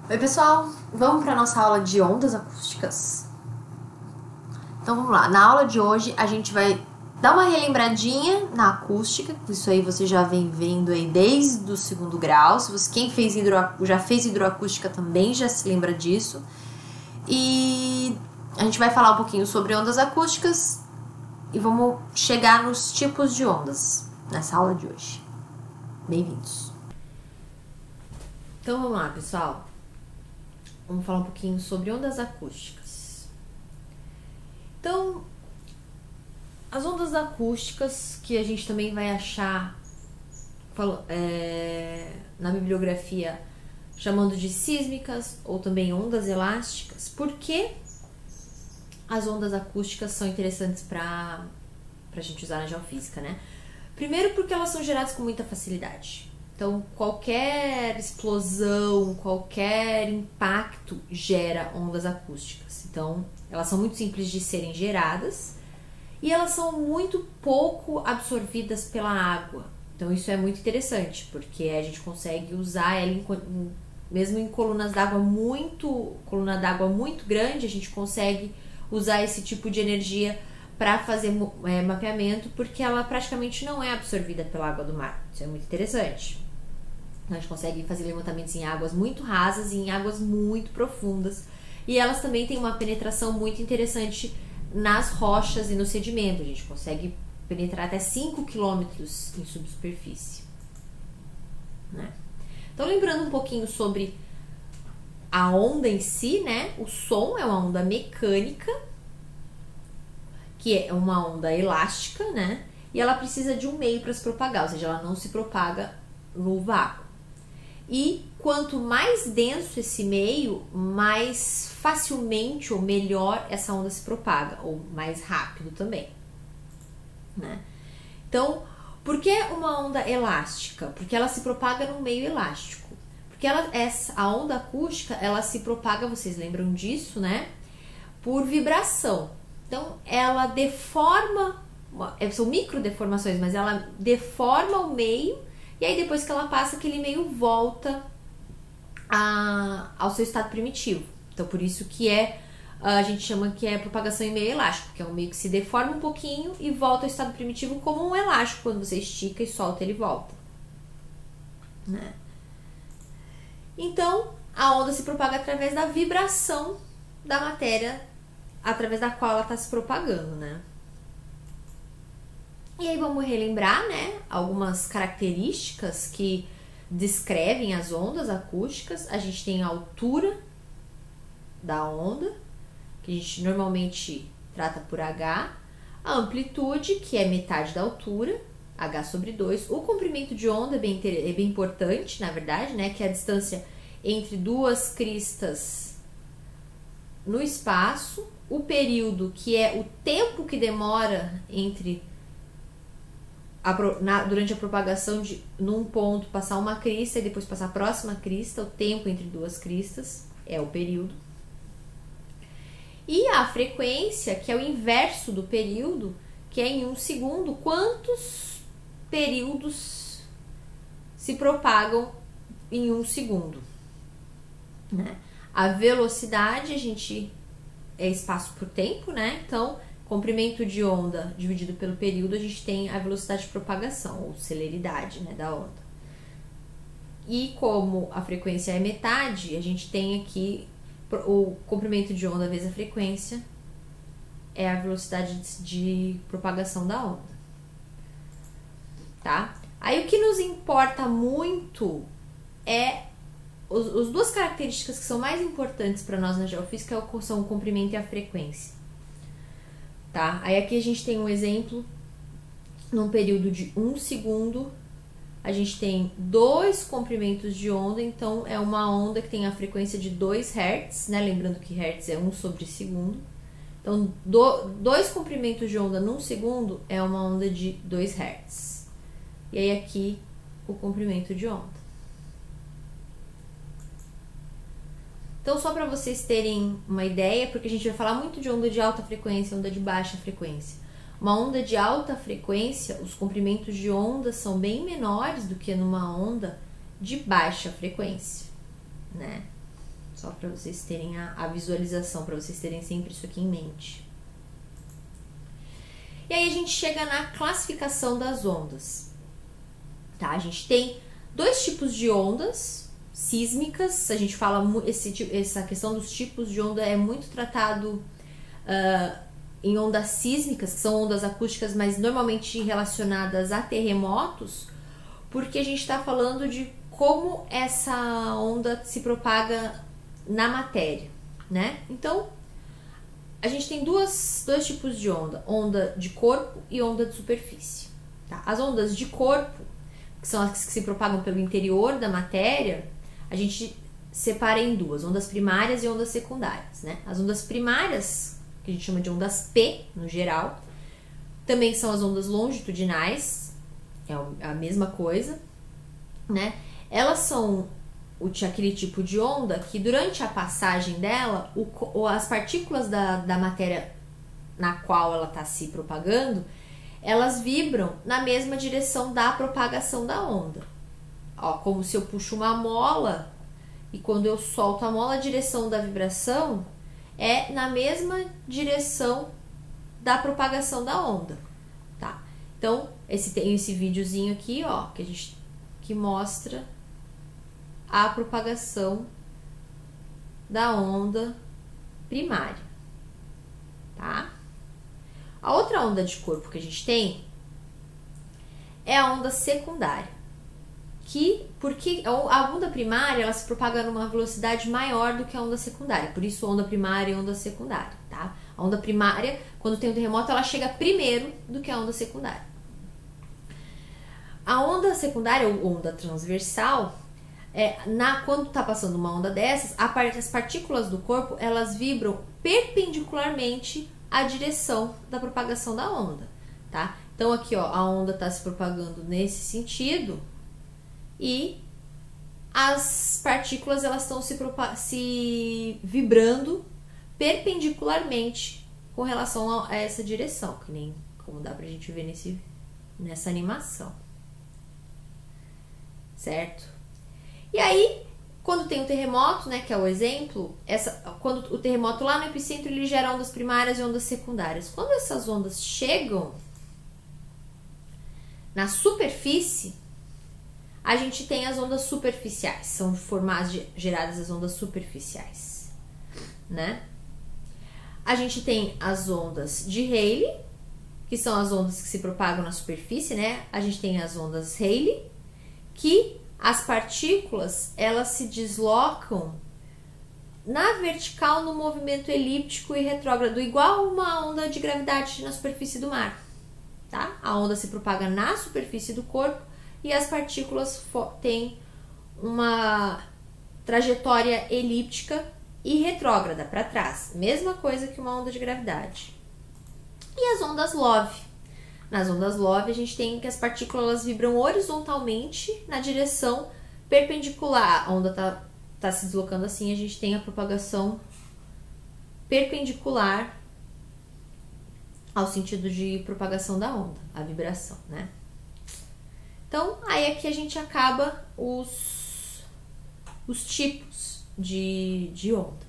Oi pessoal, vamos para nossa aula de ondas acústicas? Então vamos lá, na aula de hoje a gente vai dar uma relembradinha na acústica, isso aí você já vem vendo aí desde o segundo grau, se você, quem fez já fez hidroacústica também já se lembra disso. E a gente vai falar um pouquinho sobre ondas acústicas e vamos chegar nos tipos de ondas nessa aula de hoje. Bem-vindos! Então vamos lá, pessoal. Vamos falar um pouquinho sobre ondas acústicas. Então, as ondas acústicas que a gente também vai achar na bibliografia chamando de sísmicas ou também ondas elásticas. Por que as ondas acústicas são interessantes para a gente usar na geofísica, né? Primeiro porque elas são geradas com muita facilidade. Então, qualquer explosão, qualquer impacto gera ondas acústicas. Então, elas são muito simples de serem geradas e elas são muito pouco absorvidas pela água. Então, isso é muito interessante, porque a gente consegue usar ela mesmo em colunas d'água coluna d'água muito grande, a gente consegue usar esse tipo de energia para fazer mapeamento, porque ela praticamente não é absorvida pela água do mar. Isso é muito interessante. A gente consegue fazer levantamentos em águas muito rasas e em águas muito profundas. E elas também têm uma penetração muito interessante nas rochas e no sedimento. A gente consegue penetrar até 5 km em subsuperfície, né? Então, lembrando um pouquinho sobre a onda em si, né? O som é uma onda mecânica, que é uma onda elástica, né? E ela precisa de um meio para se propagar, ou seja, ela não se propaga no vácuo. E quanto mais denso esse meio, mais facilmente ou melhor essa onda se propaga, ou mais rápido também, né? Então, por que uma onda elástica? Porque ela se propaga num meio elástico. Porque a onda acústica, ela se propaga, vocês lembram disso, né? Por vibração. Então, ela deforma, são micro deformações, mas ela deforma o meio, e aí depois que ela passa, aquele meio volta ao seu estado primitivo. Então, por isso que a gente chama que é propagação em meio elástico, que é um meio que se deforma um pouquinho e volta ao estado primitivo como um elástico, quando você estica e solta, ele volta, né? Então, a onda se propaga através da vibração da matéria através da qual ela está se propagando, né? E aí vamos relembrar, né, algumas características que descrevem as ondas acústicas. A gente tem a altura da onda, que a gente normalmente trata por H, a amplitude, que é metade da altura, H sobre 2, o comprimento de onda é bem importante, na verdade, né, que é a distância entre duas cristas no espaço, o período, que é o tempo que demora entre durante a propagação de num ponto passar uma crista e depois passar a próxima crista, o tempo entre duas cristas é o período. E a frequência, que é o inverso do período, que é em 1 segundo, quantos períodos se propagam em 1 segundo, né? A velocidade, a gente é espaço por tempo, né? Então, comprimento de onda dividido pelo período, a gente tem a velocidade de propagação, ou celeridade, né, da onda. E como a frequência é metade, a gente tem aqui o comprimento de onda vezes a frequência é a velocidade de propagação da onda, tá? Aí o que nos importa muito é as duas características que são mais importantes para nós na geofísica são o comprimento e a frequência, tá? Aí aqui a gente tem um exemplo, num período de 1 segundo, a gente tem 2 comprimentos de onda, então é uma onda que tem a frequência de 2 Hz, né? Lembrando que Hz é 1 sobre segundo. Então, 2 comprimentos de onda num segundo é uma onda de 2 Hz. E aí aqui o comprimento de onda. Então, só para vocês terem uma ideia, porque a gente vai falar muito de onda de alta frequência, onda de baixa frequência. Uma onda de alta frequência, os comprimentos de onda são bem menores do que numa onda de baixa frequência, né? Só para vocês terem a visualização, para vocês terem sempre isso aqui em mente. E aí a gente chega na classificação das ondas. Tá? A gente tem dois tipos de ondas sísmicas. A gente fala essa questão dos tipos de onda é muito tratado em ondas sísmicas, que são ondas acústicas, mas normalmente relacionadas a terremotos, porque a gente está falando de como essa onda se propaga na matéria, né? Então, a gente tem dois tipos de onda de corpo e onda de superfície. Tá? As ondas de corpo, que são as que se propagam pelo interior da matéria, a gente separa em duas, ondas primárias e ondas secundárias, né? As ondas primárias, que a gente chama de ondas P, no geral, também são as ondas longitudinais, é a mesma coisa, né? Elas são aquele tipo de onda que durante a passagem dela, as partículas da matéria na qual ela está se propagando, elas vibram na mesma direção da propagação da onda. Ó, como se eu puxo uma mola e quando eu solto a mola, a direção da vibração é na mesma direção da propagação da onda, tá? Então, tem esse videozinho aqui, ó, que mostra a propagação da onda primária, tá? A outra onda de corpo que a gente tem é a onda secundária, porque a onda primária ela se propaga numa velocidade maior do que a onda secundária, por isso onda primária e onda secundária, tá? A onda primária, quando tem um terremoto, ela chega primeiro do que a onda secundária. A onda secundária, ou onda transversal, quando está passando uma onda dessas, as partículas do corpo elas vibram perpendicularmente à direção da propagação da onda, tá? Então aqui, ó, a onda está se propagando nesse sentido e as partículas elas estão se vibrando perpendicularmente com relação a essa direção, que nem como dá pra gente ver nessa animação, certo? E aí, quando tem um terremoto, né, que é o exemplo, quando o terremoto lá no epicentro, ele gera ondas primárias e ondas secundárias. Quando essas ondas chegam na superfície, a gente tem as ondas superficiais, são geradas as ondas superficiais, né? A gente tem as ondas de Rayleigh, que são as ondas que se propagam na superfície, né? A gente tem as ondas Rayleigh, que as partículas, elas se deslocam na vertical no movimento elíptico e retrógrado, igual uma onda de gravidade na superfície do mar, tá? A onda se propaga na superfície do corpo e as partículas têm uma trajetória elíptica e retrógrada para trás, mesma coisa que uma onda de gravidade. E as ondas Love. Nas ondas Love, a gente tem que as partículas vibram horizontalmente na direção perpendicular. A onda tá se deslocando assim, a gente tem a propagação perpendicular ao sentido de propagação da onda, a vibração, né? Então, aí aqui a gente acaba os tipos de onda.